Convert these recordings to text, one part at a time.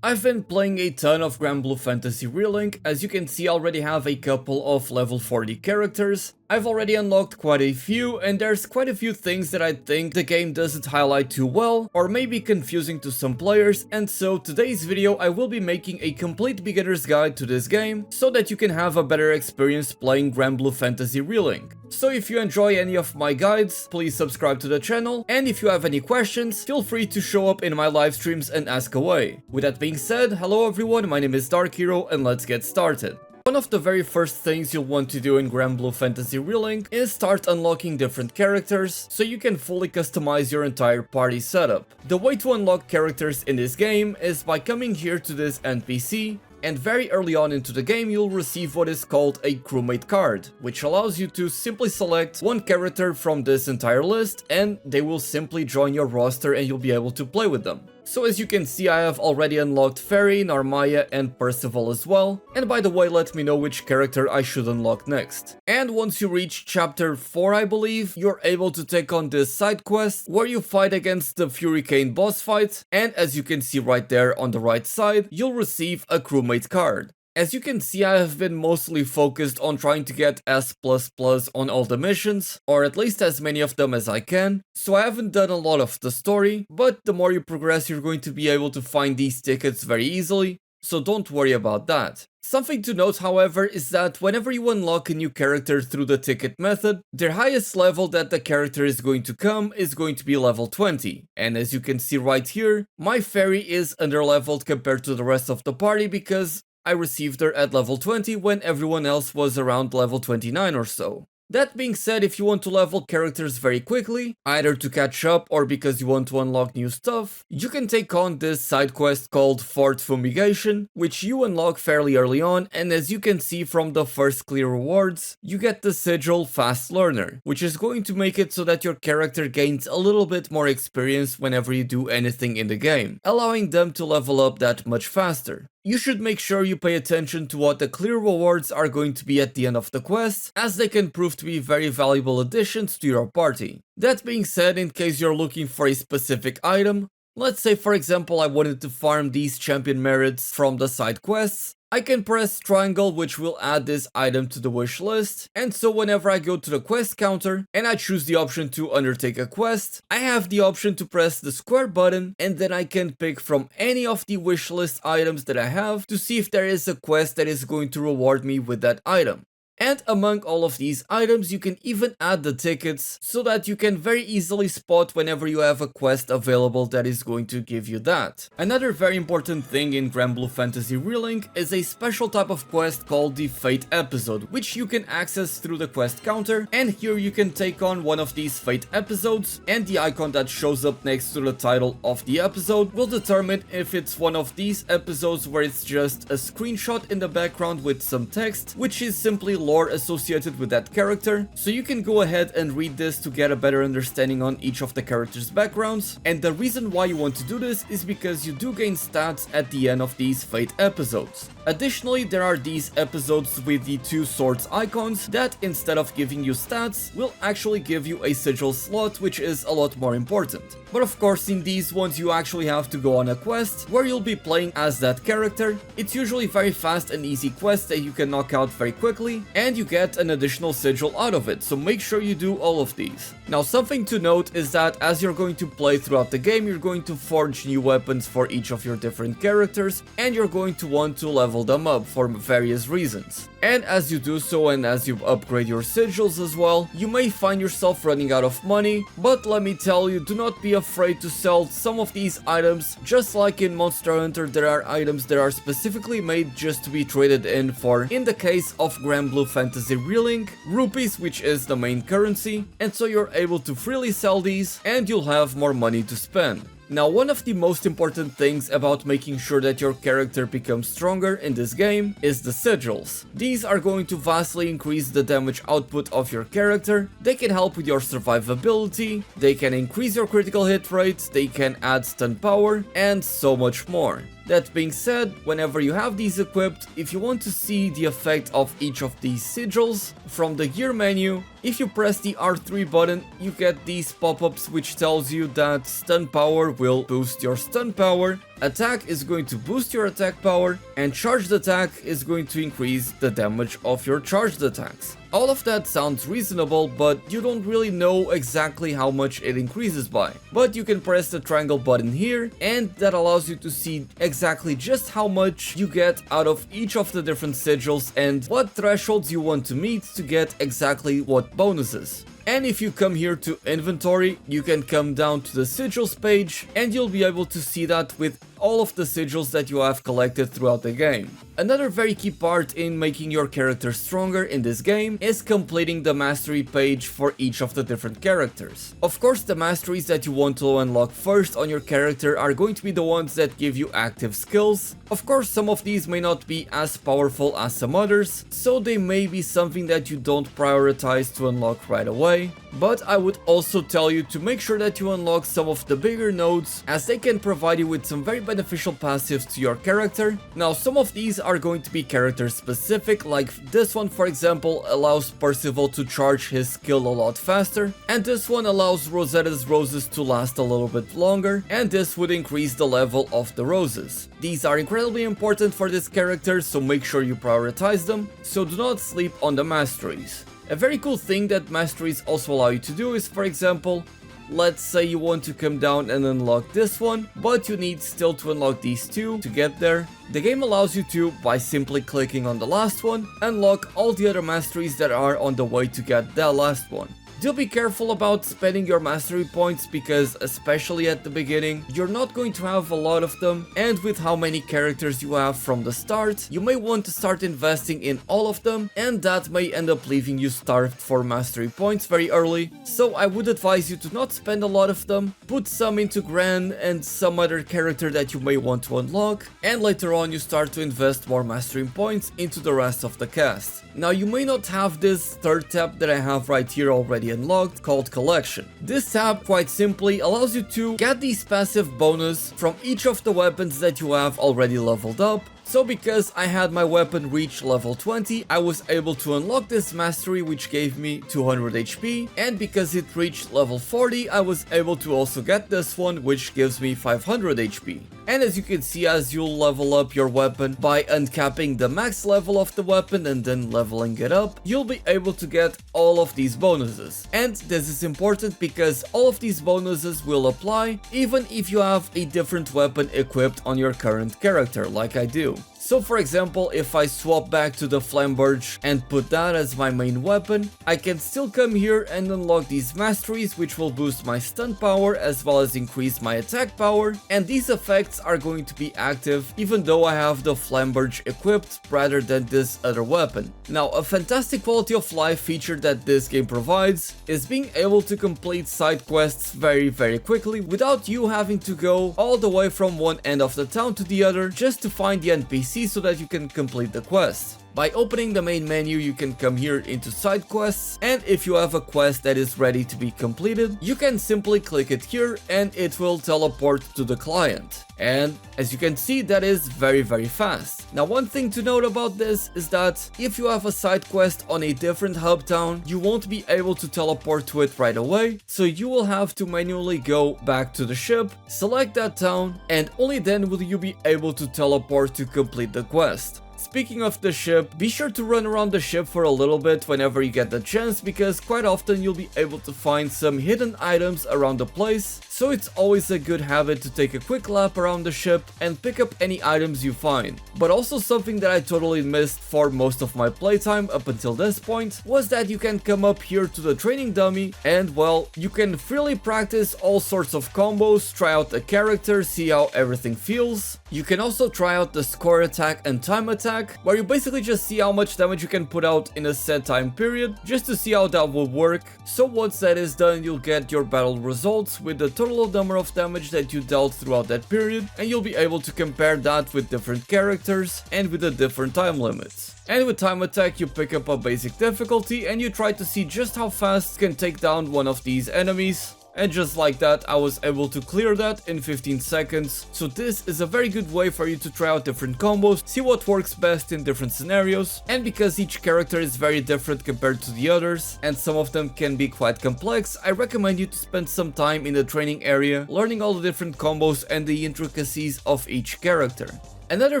I've been playing a ton of Granblue Fantasy Relink. As you can see, I already have a couple of level 40 characters. I've already unlocked quite a few, and there's quite a few things that I think the game doesn't highlight too well, or may be confusing to some players, and so today's video I will be making a complete beginner's guide to this game, so that you can have a better experience playing Granblue Fantasy Relink. So if you enjoy any of my guides, please subscribe to the channel, and if you have any questions, feel free to show up in my live streams and ask away. With that being said, hello everyone, my name is Dark Hero, and let's get started. One of the very first things you'll want to do in Granblue Fantasy Relink is start unlocking different characters, so you can fully customize your entire party setup. The way to unlock characters in this game is by coming here to this NPC, and very early on into the game you'll receive what is called a crewmate card, which allows you to simply select one character from this entire list and they will simply join your roster and you'll be able to play with them. So as you can see, I have already unlocked Ferry, Narmaya and Percival as well, and by the way, let me know which character I should unlock next. And once you reach chapter 4, I believe, you're able to take on this side quest where you fight against the Hurricane boss fight, and as you can see right there on the right side, you'll receive a crewmate card. As you can see, I have been mostly focused on trying to get S++ on all the missions, or at least as many of them as I can, so I haven't done a lot of the story, but the more you progress you're going to be able to find these tickets very easily, so don't worry about that. Something to note, however, is that whenever you unlock a new character through the ticket method, their highest level that the character is going to come is going to be level 20. And as you can see right here, my Ferry is underleveled compared to the rest of the party because I received her at level 20 when everyone else was around level 29 or so. That being said, if you want to level characters very quickly, either to catch up or because you want to unlock new stuff, you can take on this side quest called Fort Fumigation, which you unlock fairly early on, and as you can see from the first clear rewards, you get the sigil Fast Learner, which is going to make it so that your character gains a little bit more experience whenever you do anything in the game, allowing them to level up that much faster. You should make sure you pay attention to what the clear rewards are going to be at the end of the quest, as they can prove to be very valuable additions to your party. That being said, in case you're looking for a specific item, let's say for example I wanted to farm these champion merits from the side quests, I can press triangle, which will add this item to the wish list, and so whenever I go to the quest counter and I choose the option to undertake a quest, I have the option to press the square button and then I can pick from any of the wish list items that I have to see if there is a quest that is going to reward me with that item. And among all of these items, you can even add the tickets so that you can very easily spot whenever you have a quest available that is going to give you that. Another very important thing in Granblue Fantasy Relink is a special type of quest called the Fate Episode, which you can access through the quest counter, and here you can take on one of these Fate episodes, and the icon that shows up next to the title of the episode will determine if it's one of these episodes where it's just a screenshot in the background with some text, which is simply lore associated with that character, so you can go ahead and read this to get a better understanding on each of the characters' backgrounds, and the reason why you want to do this is because you do gain stats at the end of these Fate episodes. Additionally, there are these episodes with the two swords icons that instead of giving you stats, will actually give you a sigil slot, which is a lot more important. But of course in these ones you actually have to go on a quest where you'll be playing as that character. It's usually very fast and easy quests that you can knock out very quickly, and you get an additional sigil out of it, so make sure you do all of these. Now something to note is that as you're going to play throughout the game, you're going to forge new weapons for each of your different characters, and you're going to want to level them up for various reasons. And as you do so and as you upgrade your sigils as well, you may find yourself running out of money, but let me tell you, do not be afraid to sell some of these items. Just like in Monster Hunter, there are items that are specifically made just to be traded in for, in the case of Granblue Fantasy Relink, rupees, which is the main currency, and so you're able to freely sell these and you'll have more money to spend. Now, one of the most important things about making sure that your character becomes stronger in this game is the sigils. These are going to vastly increase the damage output of your character, they can help with your survivability, they can increase your critical hit rate, they can add stun power, and so much more. That being said, whenever you have these equipped, if you want to see the effect of each of these sigils, from the gear menu, if you press the R3 button, you get these pop-ups which tells you that stun power will boost your stun power, Attack is going to boost your attack power, and charged attack is going to increase the damage of your charged attacks. All of that sounds reasonable, but you don't really know exactly how much it increases by. But you can press the triangle button here, and that allows you to see exactly just how much you get out of each of the different sigils and what thresholds you want to meet to get exactly what bonuses. And if you come here to inventory, you can come down to the sigils page and you'll be able to see that with all of the sigils that you have collected throughout the game. Another very key part in making your character stronger in this game is completing the mastery page for each of the different characters. Of course, the masteries that you want to unlock first on your character are going to be the ones that give you active skills. Of course, some of these may not be as powerful as some others, so they may be something that you don't prioritize to unlock right away. But I would also tell you to make sure that you unlock some of the bigger nodes, as they can provide you with some very beneficial passives to your character. Now, some of these are going to be character specific, like this one for example allows Percival to charge his skill a lot faster, and this one allows Rosetta's roses to last a little bit longer, and this would increase the level of the roses. These are incredibly important for this character, so make sure you prioritize them, so do not sleep on the masteries. A very cool thing that masteries also allow you to do is, for example, let's say you want to come down and unlock this one, but you need still to unlock these two to get there. The game allows you to, by simply clicking on the last one, unlock all the other masteries that are on the way to get that last one. Do be careful about spending your mastery points because, especially at the beginning, you're not going to have a lot of them, and with how many characters you have from the start, you may want to start investing in all of them, and that may end up leaving you starved for mastery points very early. So I would advise you to not spend a lot of them, put some into Gran and some other character that you may want to unlock, and later on you start to invest more mastery points into the rest of the cast. Now, you may not have this third tab that I have right here already unlocked called Collection. This tab quite simply allows you to get these passive bonus from each of the weapons that you have already leveled up. So because I had my weapon reach level 20, I was able to unlock this mastery which gave me 200 HP, and because it reached level 40, I was able to also get this one which gives me 500 HP. And as you can see, as you level up your weapon by uncapping the max level of the weapon and then leveling it up, you'll be able to get all of these bonuses. And this is important because all of these bonuses will apply even if you have a different weapon equipped on your current character, like I do. So for example, if I swap back to the Flamberge and put that as my main weapon, I can still come here and unlock these masteries which will boost my stun power as well as increase my attack power, and these effects are going to be active even though I have the Flamberge equipped rather than this other weapon. Now, a fantastic quality of life feature that this game provides is being able to complete side quests very quickly without you having to go all the way from one end of the town to the other just to find the NPC so that you can complete the quest. By opening the main menu, you can come here into side quests, and if you have a quest that is ready to be completed, you can simply click it here and it will teleport to the client. And as you can see, that is very fast. Now, one thing to note about this is that if you have a side quest on a different hub town, you won't be able to teleport to it right away, so you will have to manually go back to the ship, select that town, and only then will you be able to teleport to complete the quest. Speaking of the ship, be sure to run around the ship for a little bit whenever you get the chance, because quite often you'll be able to find some hidden items around the place, so it's always a good habit to take a quick lap around the ship and pick up any items you find. But also something that I totally missed for most of my playtime up until this point was that you can come up here to the training dummy and, well, you can freely practice all sorts of combos, try out the character, see how everything feels. You can also try out the score attack and time attack, where you basically just see how much damage you can put out in a set time period, just to see how that will work. So once that is done, you'll get your battle results with the total number of damage that you dealt throughout that period, and you'll be able to compare that with different characters and with the different time limits. And with time attack, you pick up a basic difficulty and you try to see just how fast you can take down one of these enemies. And just like that, I was able to clear that in 15 seconds. So this is a very good way for you to try out different combos, see what works best in different scenarios. And because each character is very different compared to the others, and some of them can be quite complex, I recommend you to spend some time in the training area, learning all the different combos and the intricacies of each character. Another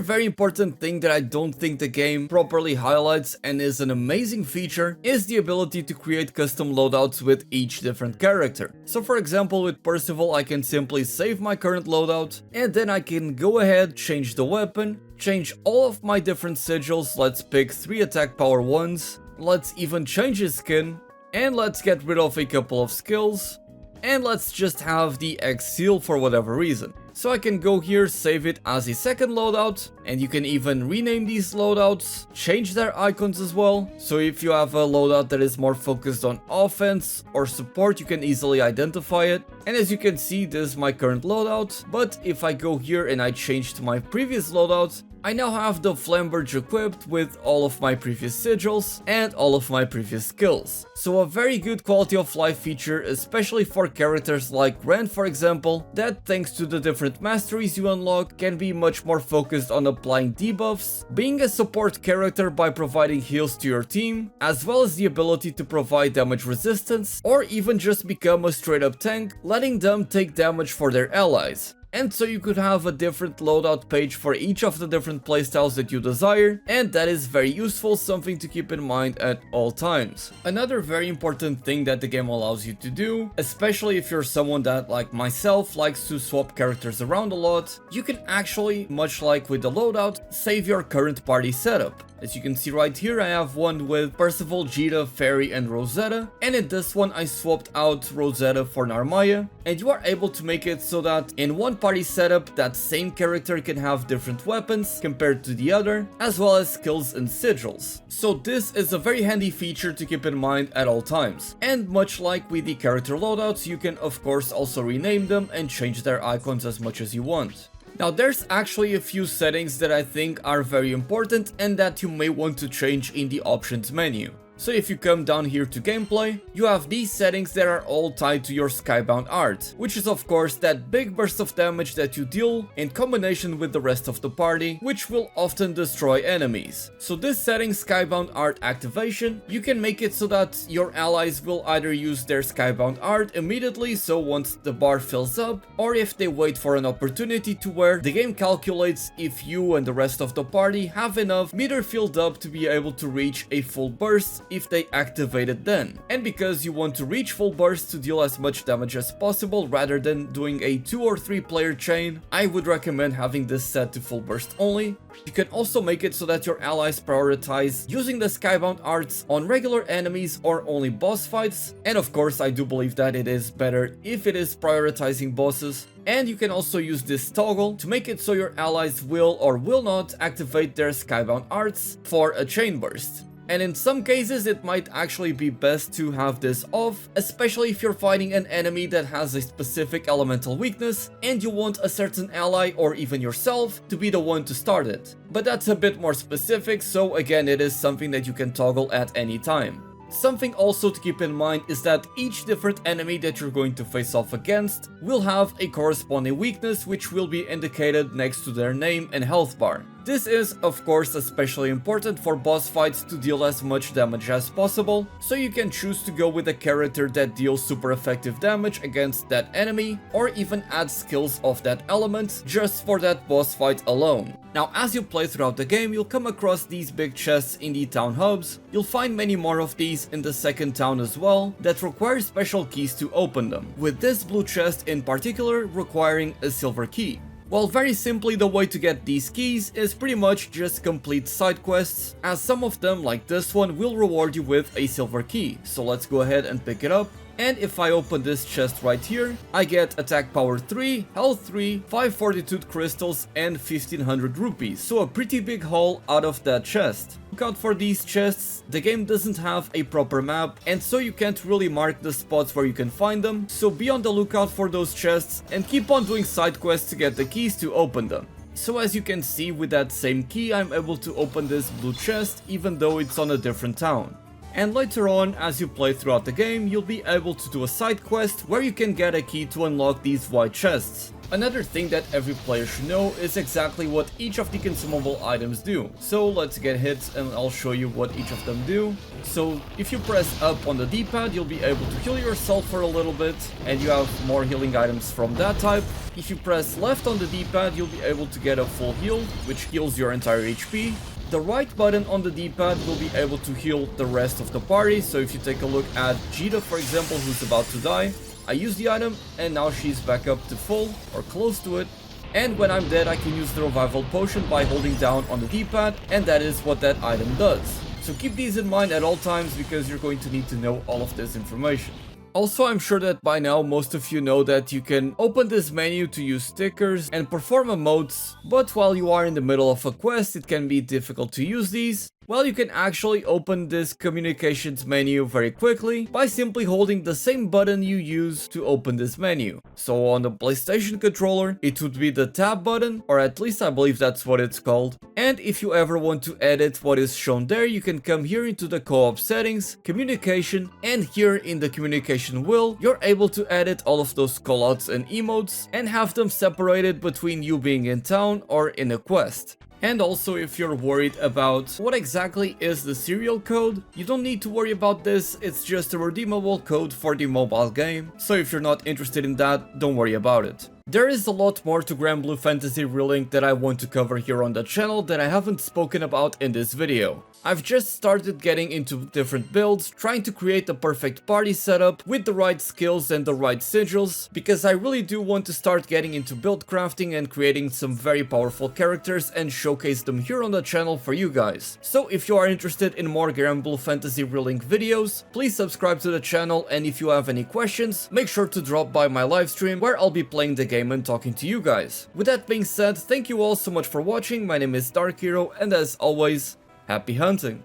very important thing that I don't think the game properly highlights and is an amazing feature is the ability to create custom loadouts with each different character. So for example, with Percival, I can simply save my current loadout and then I can go ahead, change the weapon, change all of my different sigils. Let's pick 3 attack power 1s, let's even change his skin, and let's get rid of a couple of skills, and let's just have the X seal for whatever reason. So I can go here, save it as a second loadout, and you can even rename these loadouts, change their icons as well. So if you have a loadout that is more focused on offense or support, you can easily identify it. And as you can see, this is my current loadout, but if I go here and I change to my previous loadout, I now have the Flamberge equipped with all of my previous sigils and all of my previous skills. So a very good quality of life feature, especially for characters like Ren for example, that thanks to the different masteries you unlock can be much more focused on applying debuffs, being a support character by providing heals to your team, as well as the ability to provide damage resistance, or even just become a straight up tank, letting them take damage for their allies. And so you could have a different loadout page for each of the different playstyles that you desire, and that is very useful, something to keep in mind at all times. Another very important thing that the game allows you to do, especially if you're someone that, like myself, likes to swap characters around a lot, you can actually, much like with the loadout, save your current party setup. As you can see right here, I have one with Percival, Djeeta, Ferry and Rosetta, and in this one I swapped out Rosetta for Narmaya, and you are able to make it so that in one party setup that same character can have different weapons compared to the other, as well as skills and sigils. So this is a very handy feature to keep in mind at all times. And much like with the character loadouts, you can of course also rename them and change their icons as much as you want. Now there's actually a few settings that I think are very important and that you may want to change in the options menu. So if you come down here to gameplay, you have these settings that are all tied to your Skybound art, which is of course that big burst of damage that you deal in combination with the rest of the party, which will often destroy enemies. So this setting, Skybound art activation, you can make it so that your allies will either use their Skybound art immediately, so once the bar fills up, or if they wait for an opportunity to where the game calculates if you and the rest of the party have enough meter filled up to be able to reach a full burst if they activate it then. And because you want to reach full burst to deal as much damage as possible rather than doing a 2 or 3 player chain, I would recommend having this set to full burst only. You can also make it so that your allies prioritize using the Skybound arts on regular enemies or only boss fights, and of course I do believe that it is better if it is prioritizing bosses. And you can also use this toggle to make it so your allies will or will not activate their Skybound arts for a chain burst. And in some cases it might actually be best to have this off, especially if you're fighting an enemy that has a specific elemental weakness and you want a certain ally or even yourself to be the one to start it. But that's a bit more specific, so again it is something that you can toggle at any time. Something also to keep in mind is that each different enemy that you're going to face off against will have a corresponding weakness which will be indicated next to their name and health bar. This is of course especially important for boss fights to deal as much damage as possible, so you can choose to go with a character that deals super effective damage against that enemy, or even add skills of that element just for that boss fight alone. Now as you play throughout the game, you'll come across these big chests in the town hubs. You'll find many more of these in the second town as well that require special keys to open them, with this blue chest in particular requiring a silver key. Well, very simply the way to get these keys is pretty much just complete side quests, as some of them like this one will reward you with a silver key. So let's go ahead and pick it up. And if I open this chest right here, I get attack power 3, health 3, 5 fortitude crystals and 1500 rupees. So a pretty big haul out of that chest. Look out for these chests. The game doesn't have a proper map, and so you can't really mark the spots where you can find them. So be on the lookout for those chests and keep on doing side quests to get the keys to open them. So as you can see, with that same key I'm able to open this blue chest even though it's on a different town. And later on, as you play throughout the game, you'll be able to do a side quest where you can get a key to unlock these white chests. Another thing that every player should know is exactly what each of the consumable items do. So let's get hits and I'll show you what each of them do. So if you press up on the D-pad, you'll be able to heal yourself for a little bit, and you have more healing items from that type. If you press left on the D-pad, you'll be able to get a full heal, which heals your entire HP. The right button on the D-pad will be able to heal the rest of the party. So if you take a look at Djeeta, for example, who's about to die, I use the item and now she's back up to full or close to it. And when I'm dead, I can use the revival potion by holding down on the D-pad, and that is what that item does. So keep these in mind at all times because you're going to need to know all of this information. Also, I'm sure that by now most of you know that you can open this menu to use stickers and perform emotes, but while you are in the middle of a quest, it can be difficult to use these. Well, you can actually open this communications menu very quickly by simply holding the same button you use to open this menu. So on the PlayStation controller, it would be the tab button, or at least I believe that's what it's called. And if you ever want to edit what is shown there, you can come here into the co-op settings, communication, and here in the communication wheel, you're able to edit all of those callouts and emotes and have them separated between you being in town or in a quest. And also, if you're worried about what exactly is the serial code, you don't need to worry about this, it's just a redeemable code for the mobile game, so if you're not interested in that, don't worry about it. There is a lot more to Granblue Fantasy Relink that I want to cover here on the channel that I haven't spoken about in this video. I've just started getting into different builds, trying to create the perfect party setup with the right skills and the right sigils, because I really do want to start getting into build crafting and creating some very powerful characters and showcase them here on the channel for you guys. So if you are interested in more Granblue Fantasy Relink videos, please subscribe to the channel, and if you have any questions, make sure to drop by my live stream where I'll be playing the game and talking to you guys. With that being said, thank you all so much for watching. My name is Dark Hero, and as always, happy hunting!